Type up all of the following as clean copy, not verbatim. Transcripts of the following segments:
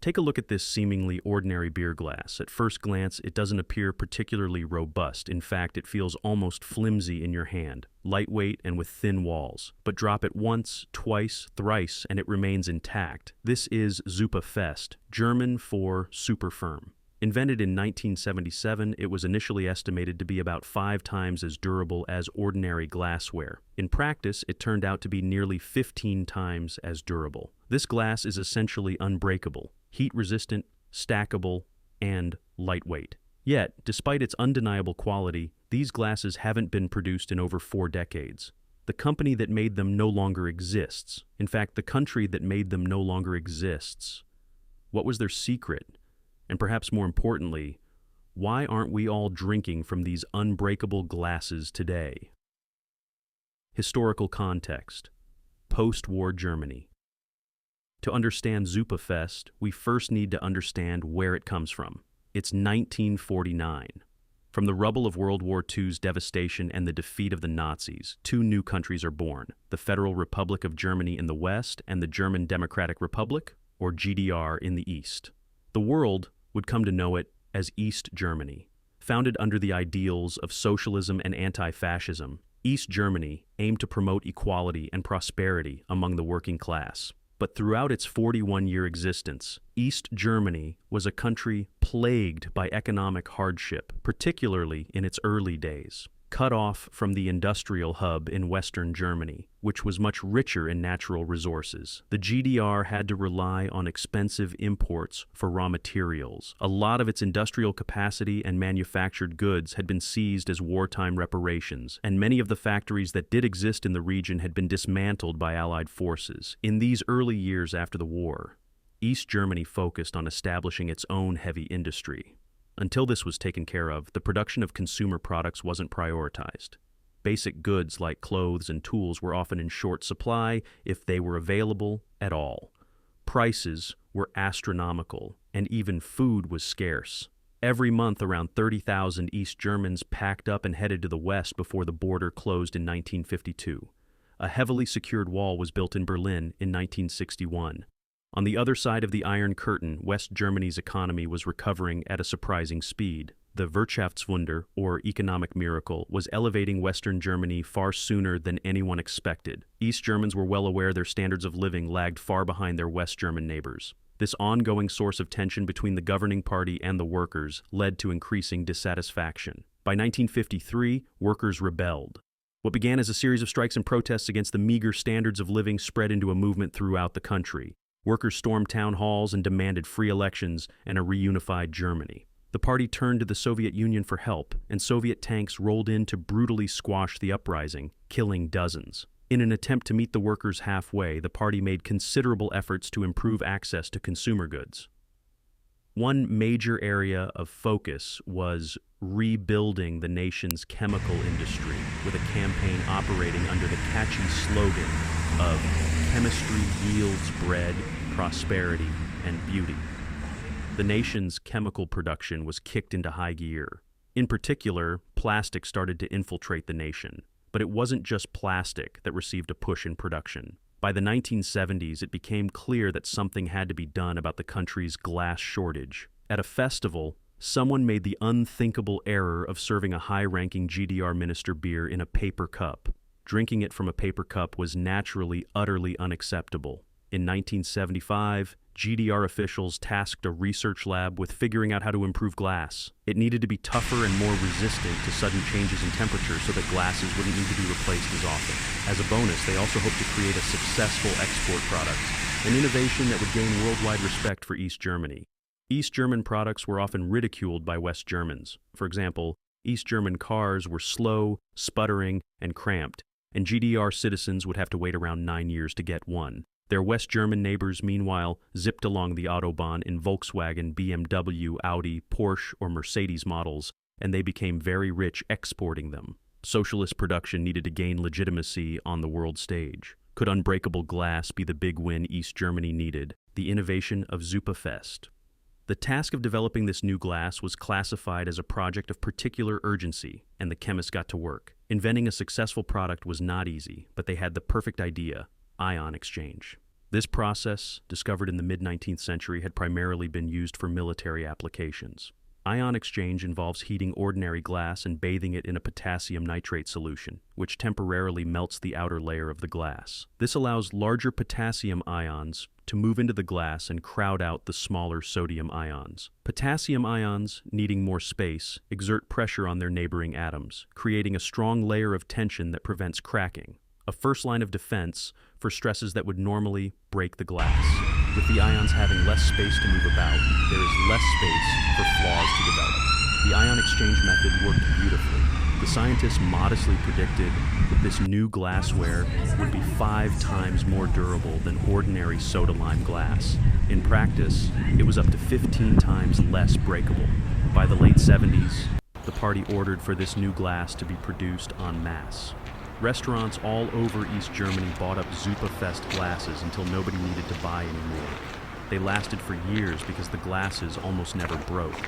Take a look at this seemingly ordinary beer glass. At first glance, it doesn't appear particularly robust. In fact, it feels almost flimsy in your hand, lightweight and with thin walls. But drop it once, twice, thrice, and it remains intact. This is Zupa Fest, German for super firm. Invented in 1977, it was initially estimated to be about 5 times as durable as ordinary glassware. In practice, it turned out to be nearly 15 times as durable. This glass is essentially unbreakable, heat-resistant, stackable, and lightweight. Yet, despite its undeniable quality, these glasses haven't been produced in over 4 decades. The company that made them no longer exists. In fact, the country that made them no longer exists. What was their secret? And perhaps more importantly, why aren't we all drinking from these unbreakable glasses today? Historical context. Post-war Germany. To understand Zupa Fest, we first need to understand where it comes from. It's 1949. From the rubble of World War II's devastation and the defeat of the Nazis, 2 new countries are born, the Federal Republic of Germany in the West and the German Democratic Republic, or GDR, in the East. The world would come to know it as East Germany. Founded under the ideals of socialism and anti-fascism, East Germany aimed to promote equality and prosperity among the working class. But throughout its 41-year existence, East Germany was a country plagued by economic hardship, particularly in its early days. Cut off from the industrial hub in Western Germany, which was much richer in natural resources, the GDR had to rely on expensive imports for raw materials. A lot of its industrial capacity and manufactured goods had been seized as wartime reparations, and many of the factories that did exist in the region had been dismantled by Allied forces. In these early years after the war, East Germany focused on establishing its own heavy industry. Until this was taken care of, the production of consumer products wasn't prioritized. Basic goods like clothes and tools were often in short supply if they were available at all. Prices were astronomical, and even food was scarce. Every month, around 30,000 East Germans packed up and headed to the west before the border closed in 1952. A heavily secured wall was built in Berlin in 1961. On the other side of the Iron Curtain, West Germany's economy was recovering at a surprising speed. The Wirtschaftswunder, or economic miracle, was elevating Western Germany far sooner than anyone expected. East Germans were well aware their standards of living lagged far behind their West German neighbors. This ongoing source of tension between the governing party and the workers led to increasing dissatisfaction. By 1953, workers rebelled. What began as a series of strikes and protests against the meager standards of living spread into a movement throughout the country. Workers stormed town halls and demanded free elections and a reunified Germany. The party turned to the Soviet Union for help, and Soviet tanks rolled in to brutally squash the uprising, killing dozens. In an attempt to meet the workers halfway, the party made considerable efforts to improve access to consumer goods. One major area of focus was rebuilding the nation's chemical industry, with a campaign operating under the catchy slogan of "Chemistry yields bread, prosperity, and beauty." The nation's chemical production was kicked into high gear. In particular, plastic started to infiltrate the nation. But it wasn't just plastic that received a push in production. By the 1970s, it became clear that something had to be done about the country's glass shortage. At a festival, someone made the unthinkable error of serving a high-ranking GDR minister beer in a paper cup. Drinking it from a paper cup was naturally utterly unacceptable. In 1975, GDR officials tasked a research lab with figuring out how to improve glass. It needed to be tougher and more resistant to sudden changes in temperature so that glasses wouldn't need to be replaced as often. As a bonus, they also hoped to create a successful export product, an innovation that would gain worldwide respect for East Germany. East German products were often ridiculed by West Germans. For example, East German cars were slow, sputtering, and cramped, and GDR citizens would have to wait around 9 years to get one. Their West German neighbors, meanwhile, zipped along the Autobahn in Volkswagen, BMW, Audi, Porsche, or Mercedes models, and they became very rich exporting them. Socialist production needed to gain legitimacy on the world stage. Could unbreakable glass be the big win East Germany needed? The innovation of Zupa Fest. The task of developing this new glass was classified as a project of particular urgency, and the chemists got to work. Inventing a successful product was not easy, but they had the perfect idea: ion exchange. This process, discovered in the mid-19th century, had primarily been used for military applications. Ion exchange involves heating ordinary glass and bathing it in a potassium nitrate solution, which temporarily melts the outer layer of the glass. This allows larger potassium ions to move into the glass and crowd out the smaller sodium ions. Potassium ions, needing more space, exert pressure on their neighboring atoms, creating a strong layer of tension that prevents cracking, a first line of defense for stresses that would normally break the glass. With the ions having less space to move about, there is less space for flaws to develop. The ion exchange method worked beautifully. The scientists modestly predicted that this new glassware would be 5 times more durable than ordinary soda-lime glass. In practice, it was up to 15 times less breakable. By the late 70s, the party ordered for this new glass to be produced en masse. Restaurants all over East Germany bought up Zupa Fest glasses until nobody needed to buy anymore. They lasted for years because the glasses almost never broke.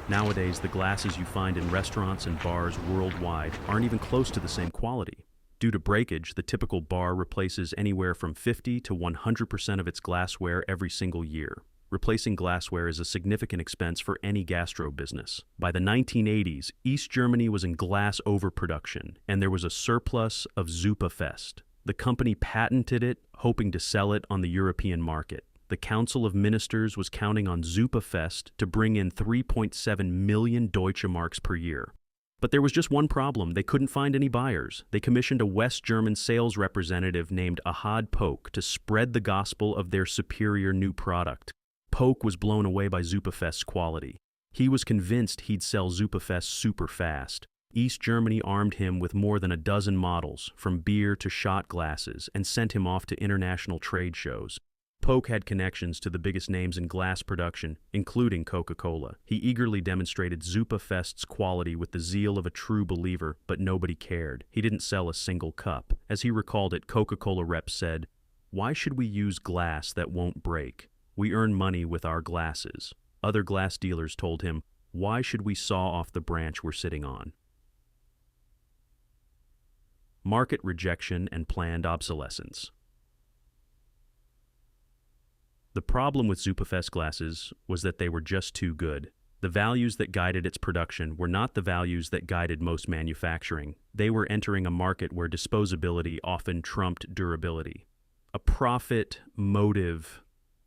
Nowadays, the glasses you find in restaurants and bars worldwide aren't even close to the same quality. Due to breakage, the typical bar replaces anywhere from 50 to 100% of its glassware every single year. Replacing glassware is a significant expense for any gastro business. By the 1980s, East Germany was in glass overproduction, and there was a surplus of Zupa Fest. The company patented it, hoping to sell it on the European market. The Council of Ministers was counting on Zupa Fest to bring in 3.7 million Deutsche Marks per year. But there was just one problem. They couldn't find any buyers. They commissioned a West German sales representative named Ahad Polk to spread the gospel of their superior new product. Polk was blown away by Zupa Fest's quality. He was convinced he'd sell Zupa Fest super fast. East Germany armed him with more than a dozen models, from beer to shot glasses, and sent him off to international trade shows. Polk had connections to the biggest names in glass production, including Coca-Cola. He eagerly demonstrated Zupa Fest's quality with the zeal of a true believer, but nobody cared. He didn't sell a single cup. As he recalled it, Coca-Cola reps said, "Why should we use glass that won't break? We earn money with our glasses." Other glass dealers told him, "Why should we saw off the branch we're sitting on?" Market rejection and planned obsolescence. The problem with Zupa Fest glasses was that they were just too good. The values that guided its production were not the values that guided most manufacturing. They were entering a market where disposability often trumped durability. A profit motive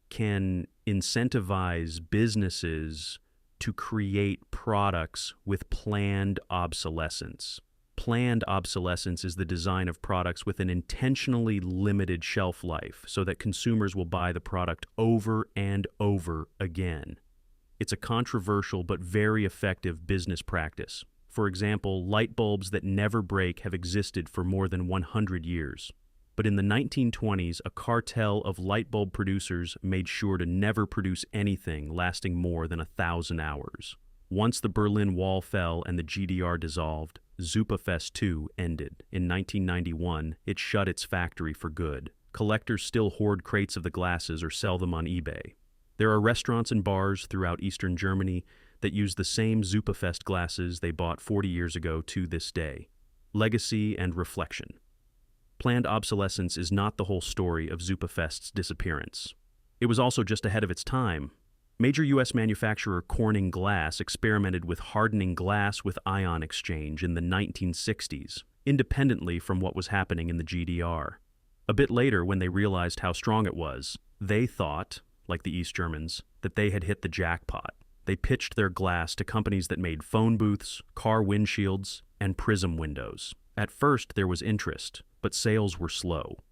can incentivize businesses to create products with planned obsolescence. Planned obsolescence is the design of products with an intentionally limited shelf life so that consumers will buy the product over and over again. It's a controversial but very effective business practice. For example, light bulbs that never break have existed for more than 100 years. But in the 1920s, a cartel of light bulb producers made sure to never produce anything lasting more than 1,000 hours. Once the Berlin Wall fell and the GDR dissolved, Zupa Fest 2 ended. In 1991, it shut its factory for good. Collectors still hoard crates of the glasses or sell them on eBay. There are restaurants and bars throughout Eastern Germany that use the same Zupa Fest glasses they bought 40 years ago to this day. Legacy and reflection. Planned obsolescence is not the whole story of Zupa Fest's disappearance. It was also just ahead of its time. Major U.S. manufacturer Corning Glass experimented with hardening glass with ion exchange in the 1960s, independently from what was happening in the GDR. A bit later, when they realized how strong it was, they thought, like the East Germans, that they had hit the jackpot. They pitched their glass to companies that made phone booths, car windshields, and prism windows. At first, there was interest, but sales were slow.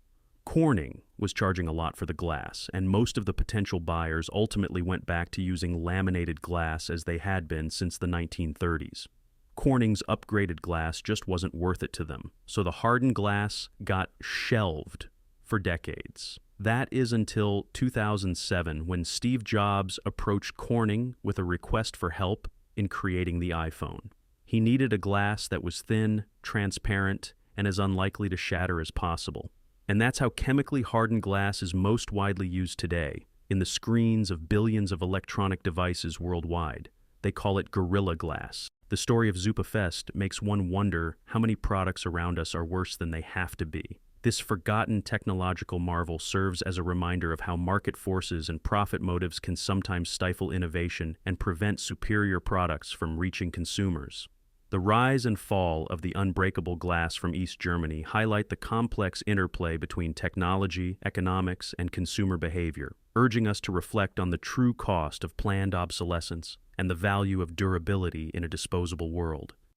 Corning was charging a lot for the glass, and most of the potential buyers ultimately went back to using laminated glass as they had been since the 1930s. Corning's upgraded glass just wasn't worth it to them, so the hardened glass got shelved for decades. That is until 2007, when Steve Jobs approached Corning with a request for help in creating the iPhone. He needed a glass that was thin, transparent, and as unlikely to shatter as possible. And that's how chemically hardened glass is most widely used today, in the screens of billions of electronic devices worldwide. They call it Gorilla Glass. The story of Zupa Fest makes one wonder how many products around us are worse than they have to be. This forgotten technological marvel serves as a reminder of how market forces and profit motives can sometimes stifle innovation and prevent superior products from reaching consumers. The rise and fall of the unbreakable glass from East Germany highlight the complex interplay between technology, economics, and consumer behavior, urging us to reflect on the true cost of planned obsolescence and the value of durability in a disposable world.